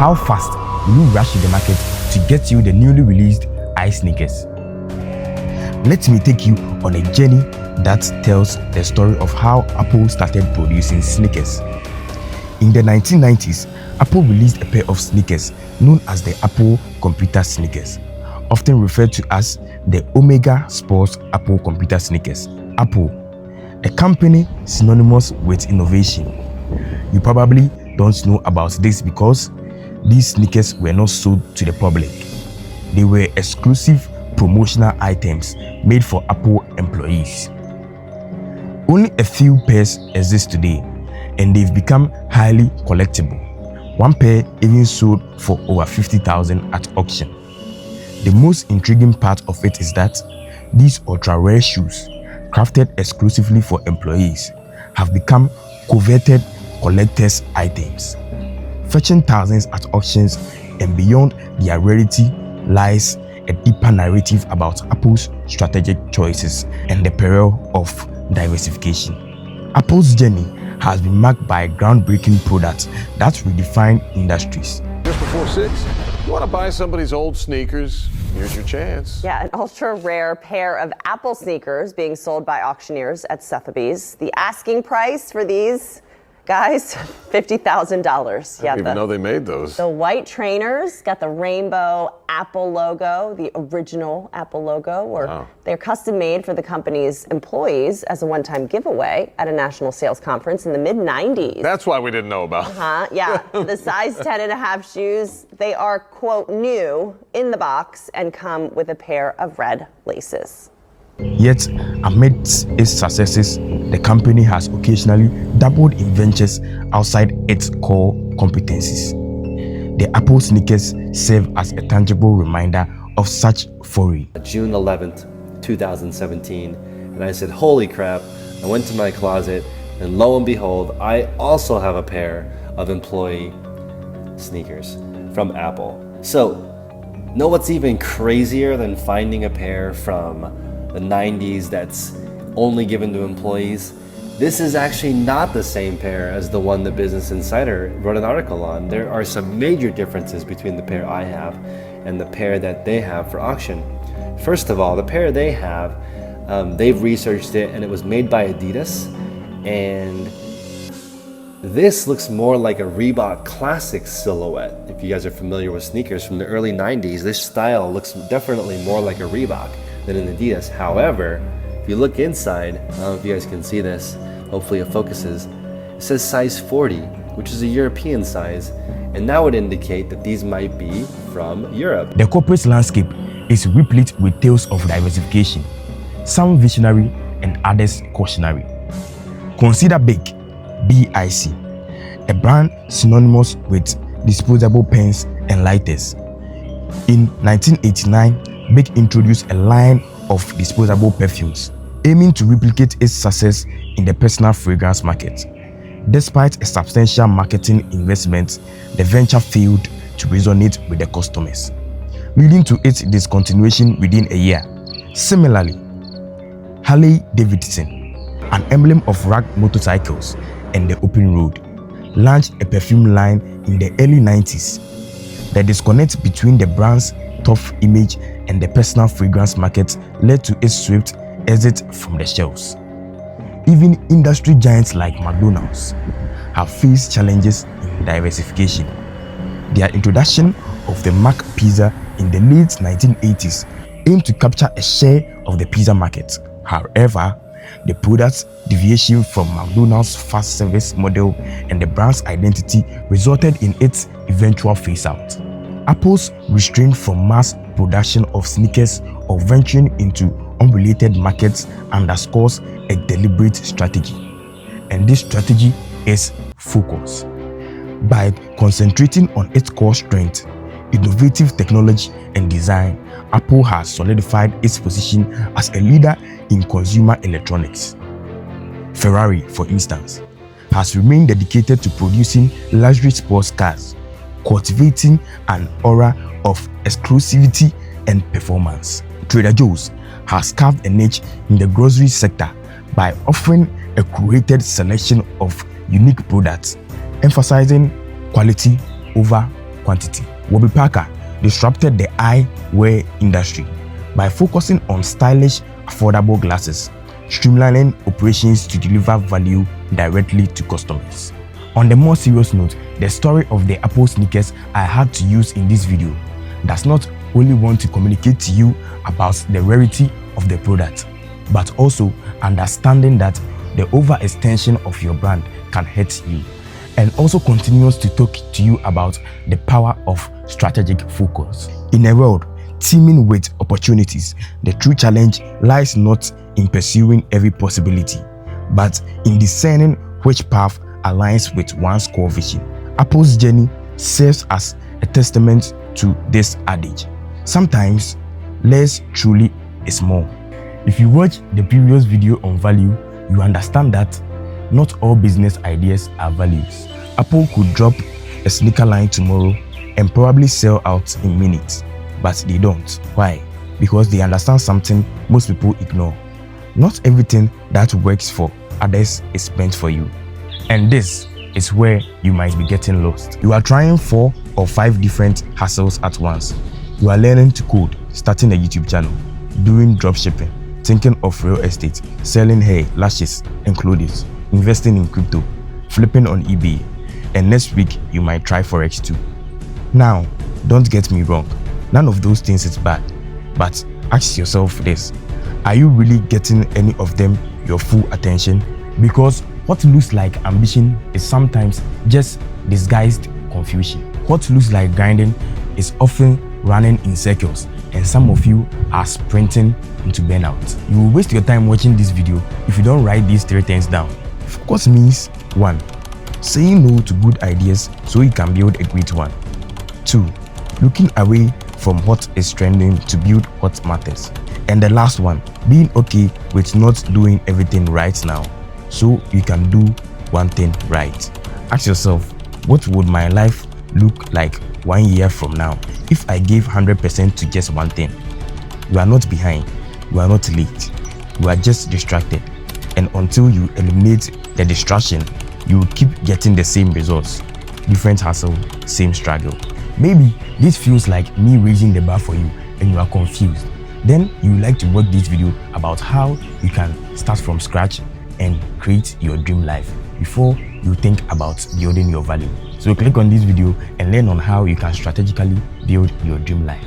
how fast will you rush to the market to get you the newly released ice sneakers? Let me take you on a journey that tells the story of how Apple started producing sneakers. In the 1990s, Apple released a pair of sneakers known as the Apple Computer Sneakers, often referred to as the Omega Sports Apple Computer Sneakers. Apple, a company synonymous with innovation. You probably don't know about this because these sneakers were not sold to the public. They were exclusive promotional items made for Apple employees. Only a few pairs exist today, and they've become highly collectible. One pair even sold for over $50,000 at auction. The most intriguing part of it is that these ultra-rare shoes, crafted exclusively for employees, have become coveted collector's items, fetching thousands at auctions, and beyond their rarity lies a deeper narrative about Apple's strategic choices and the peril of diversification. Apple's journey has been marked by groundbreaking products that redefine industries. Just before 6, you want to buy somebody's old sneakers? Here's your chance. Yeah, an ultra-rare pair of Apple sneakers being sold by auctioneers at Sotheby's. The asking price for these guys, $50,000. I didn't even know they made those. The white trainers got the rainbow Apple logo, the original Apple logo, or they're custom made for the company's employees as a one-time giveaway at a national sales conference in the mid-90s. That's why we didn't know about. Yeah. The size 10.5 shoes, they are, quote, new in the box and come with a pair of red laces. Yet, amidst its successes, the company has occasionally dabbled in ventures outside its core competencies. The Apple sneakers serve as a tangible reminder of such foray. June 11th, 2017, and I said, holy crap, I went to my closet, and lo and behold, I also have a pair of employee sneakers from Apple. So, know what's even crazier than finding a pair from the 90s that's only given to employees? This is actually not the same pair as the one that Business Insider wrote an article on. There are some major differences between the pair I have and the pair that they have for auction. First of all, the pair they have, they've researched it and it was made by Adidas, and this looks more like a Reebok classic silhouette. If you guys are familiar with sneakers from the early 90s, this style looks definitely more like a Reebok than an Adidas. However, if you look inside, I don't know if you guys can see this, hopefully it focuses, it says size 40, which is a European size, and that would indicate that these might be from Europe. The corporate landscape is replete with tales of diversification, some visionary and others cautionary. Consider BIC, B-I-C, a brand synonymous with disposable pens and lighters. In 1989, BIC introduced a line of disposable perfumes, aiming to replicate its success in the personal fragrance market. Despite a substantial marketing investment, the venture failed to resonate with the customers, leading to its discontinuation within a year. Similarly, Harley-Davidson, an emblem of rugged motorcycles and the open road, launched a perfume line in the early 90s. The disconnect between the brand's tough image and the personal fragrance market led to its swift exit from the shelves. Even industry giants like McDonald's have faced challenges in diversification. Their introduction of the Mac Pizza in the late 1980s aimed to capture a share of the pizza market. However, the product's deviation from McDonald's fast service model and the brand's identity resulted in its eventual phase-out. Apple's restraint from mass production of sneakers or venturing into unrelated markets underscores a deliberate strategy. And this strategy is focus. By concentrating on its core strength, innovative technology and design, Apple has solidified its position as a leader in consumer electronics. Ferrari, for instance, has remained dedicated to producing luxury sports cars, cultivating an aura of exclusivity and performance. Trader Joe's has carved a niche in the grocery sector by offering a curated selection of unique products, emphasizing quality over quantity. Warby Parker disrupted the eyewear industry by focusing on stylish, affordable glasses, streamlining operations to deliver value directly to customers. On the more serious note, the story of the Apple sneakers I had to use in this video does not only want to communicate to you about the rarity of the product, but also understanding that the overextension of your brand can hurt you, and also continues to talk to you about the power of strategic focus. In a world teeming with opportunities, the true challenge lies not in pursuing every possibility, but in discerning which path aligns with one's core vision. Apple's journey serves as a testament to this adage. Sometimes less truly is more. If you watch the previous video on value, you understand that not all business ideas are values. Apple could drop a sneaker line tomorrow and probably sell out in minutes, but they don't. Why? Because they understand something most people ignore. Not everything that works for others is meant for you. And this is where you might be getting lost. You are trying 4 or 5 different hustles at once. You are learning to code, starting a YouTube channel, doing dropshipping, thinking of real estate, selling hair, lashes, and clothes, investing in crypto, flipping on eBay, and next week you might try Forex too. Now, don't get me wrong, none of those things is bad, but ask yourself this: are you really getting any of them your full attention? Because what looks like ambition is sometimes just disguised confusion. What looks like grinding is often running in circles, and some of you are sprinting into burnout. You will waste your time watching this video if you don't write these 3 things down. Focus means 1. Saying no to good ideas so you can build a great one. 2. Looking away from what is trending to build what matters. And the last one, being okay with not doing everything right now so you can do one thing right. Ask yourself, what would my life look like 1 year from now if I gave 100% to just one thing? You are not behind, you are not late, you are just distracted. And until you eliminate the distraction, you will keep getting the same results. Different hustle, same struggle. Maybe this feels like me raising the bar for you and you are confused. Then you would like to watch this video about how you can start from scratch and create your dream life before you think about building your value. So click on this video and learn on how you can strategically build your dream life.